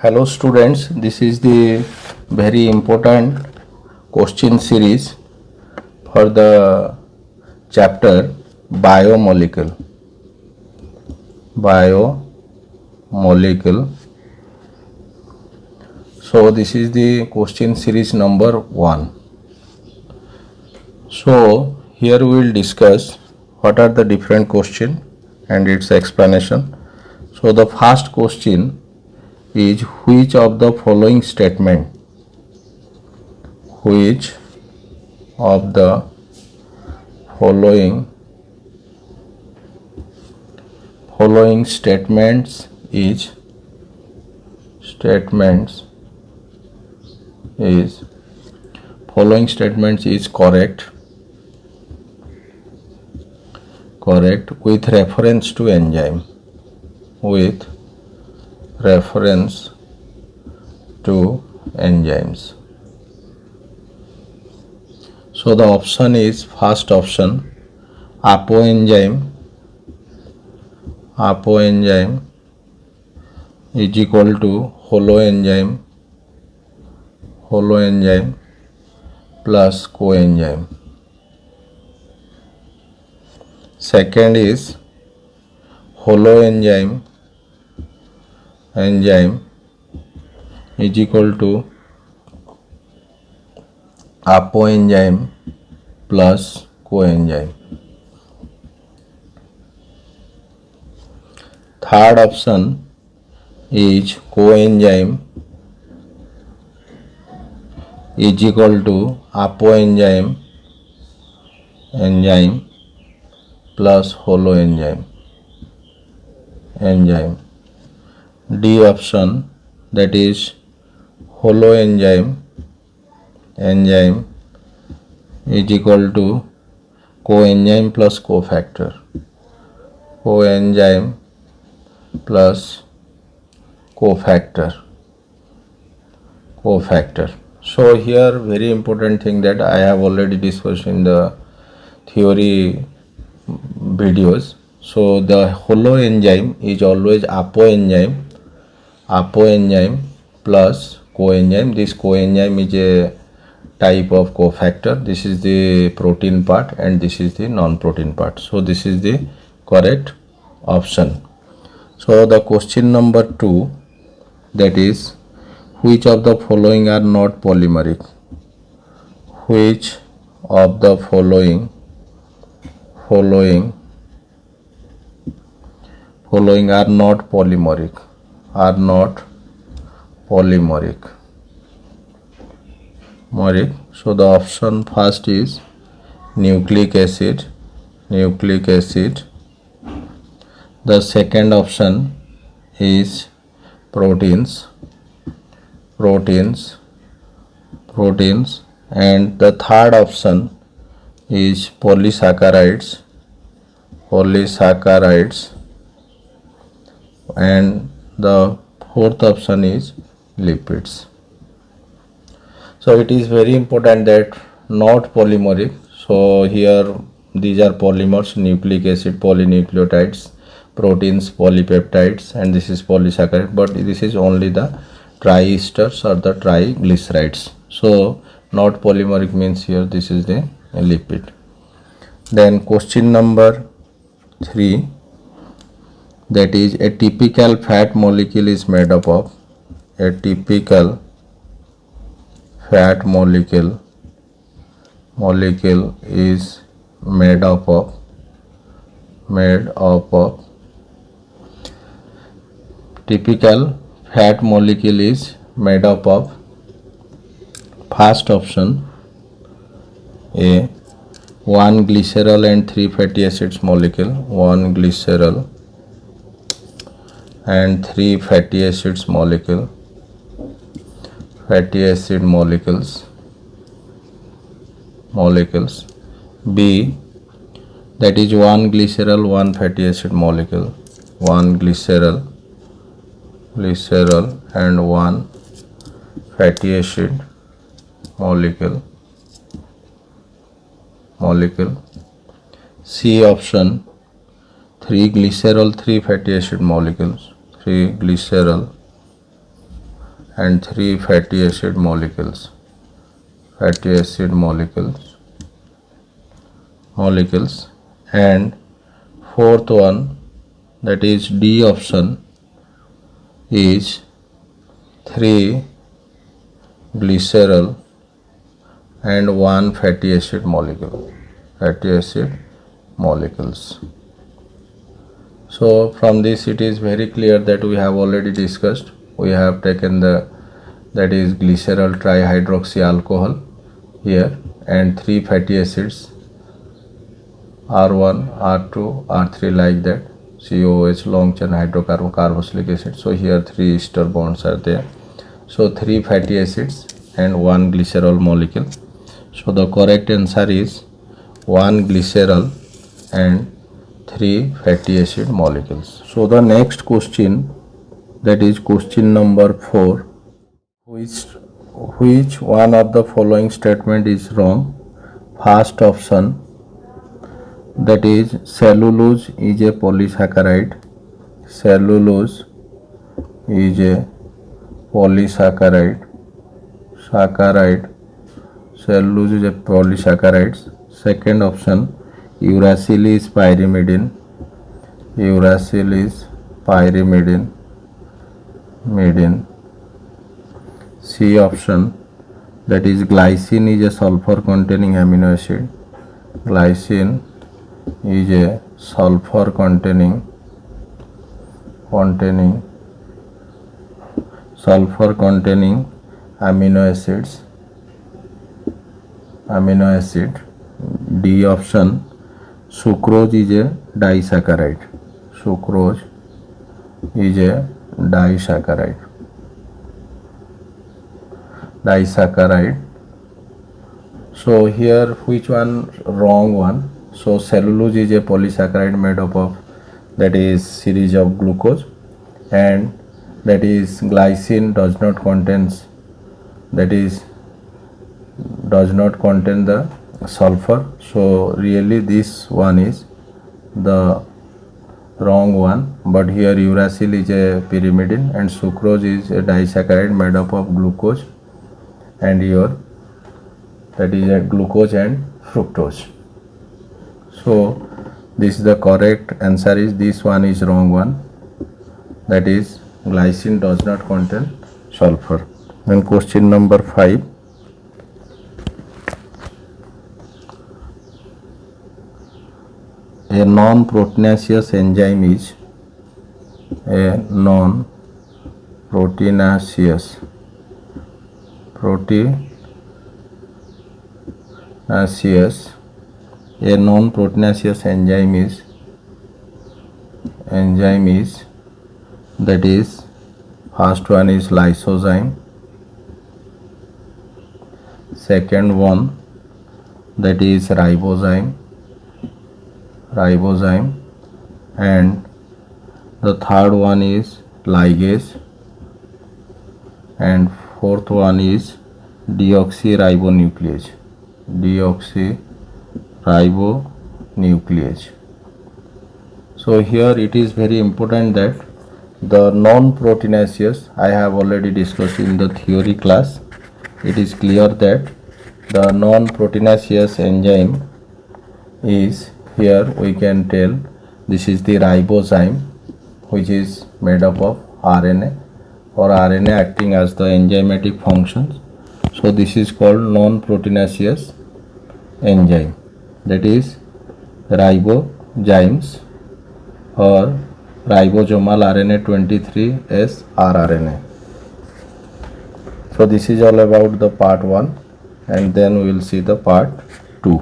Hello students, this is the very important question series for the chapter biomolecule. Biomolecule. So this is the question series number 1. So here we will discuss what are the different question and its explanation. So the first question is which of the following statement which of the following statements is correct with reference to enzyme So the option is first option, apoenzyme is equal to holoenzyme plus coenzyme. Second is holoenzyme is equal to apoenzyme plus coenzyme. Third option is coenzyme is equal to apoenzyme plus holoenzyme. D option, that is holoenzyme is equal to coenzyme plus cofactor. So here very important thing that I have already discussed in the theory videos. So the holoenzyme is always apoenzyme plus coenzyme. This coenzyme is a type of cofactor. This is the protein part and this is the non-protein part. So this is the correct option. So the question number 2, that is which of the following are not polymeric? Which of the following are not polymeric? So the option first is nucleic acid. The second option is proteins, and the third option is polysaccharides, and the fourth option is lipids. So it is very important that not polymeric. So here these are polymers: nucleic acid, polynucleotides; proteins, polypeptides; and this is polysaccharide, but this is only the triesters or the triglycerides. So not polymeric means here this is the lipid. Then question number 3, that is a typical fat molecule is made up of. A typical fat molecule is made up of typical fat molecule is made up of first option, a 1 glycerol and 3 fatty acids molecule, 1 glycerol and 3 fatty acids molecules. B, that is 1 glycerol, 1 fatty acid molecule, 1 glycerol and 1 fatty acid molecule. C option, 3 glycerol, 3 fatty acid molecules, 3 glycerol and 3 fatty acid molecules. Fatty acid molecules, and fourth one, that is D option, is 3 glycerol and 1 fatty acid molecules. So from this it is very clear that we have already discussed. We have taken that is glycerol trihydroxy alcohol here, and 3 fatty acids, R1, R2, R3, like that, COOH, long chain hydrocarbon, carboxylic acid. So here 3 ester bonds are there. So 3 fatty acids and 1 glycerol molecule. So the correct answer is 1 glycerol and 3 fatty acid molecules. So the next question, that is question number 4. Which one of the following statement is wrong? First option, that is cellulose is a polysaccharide. Cellulose is a polysaccharide. Cellulose is a polysaccharide. Second option, uracil is pyrimidine. C option, that is glycine is a sulfur containing amino acid. Glycine is a sulfur containing amino acid. D option, sucrose is a disaccharide. So here which one wrong one? So cellulose is a polysaccharide made up of, that is, series of glucose, and that is glycine does not contain the sulfur. So really this one is the wrong one. But here uracil is a pyrimidine and sucrose is a disaccharide made up of glucose and that is a glucose and fructose. So this is the correct answer, is this one is wrong one, that is glycine does not contain sulfur. Then question number 5. A non-proteinaceous enzyme is a non-proteinaceous enzyme is that is, first one is lysozyme, second one, that is ribozyme, and the third one is ligase, and fourth one is deoxyribonuclease. So here it is very important that the non-proteinaceous, I have already discussed in the theory class. It is clear that the non-proteinaceous enzyme is, here we can tell, this is the ribozyme, which is made up of RNA, or RNA acting as the enzymatic functions. So this is called non-proteinaceous enzyme, that is ribozymes or ribosomal RNA 23S rRNA. So this is all about the part 1, and then we will see the part 2.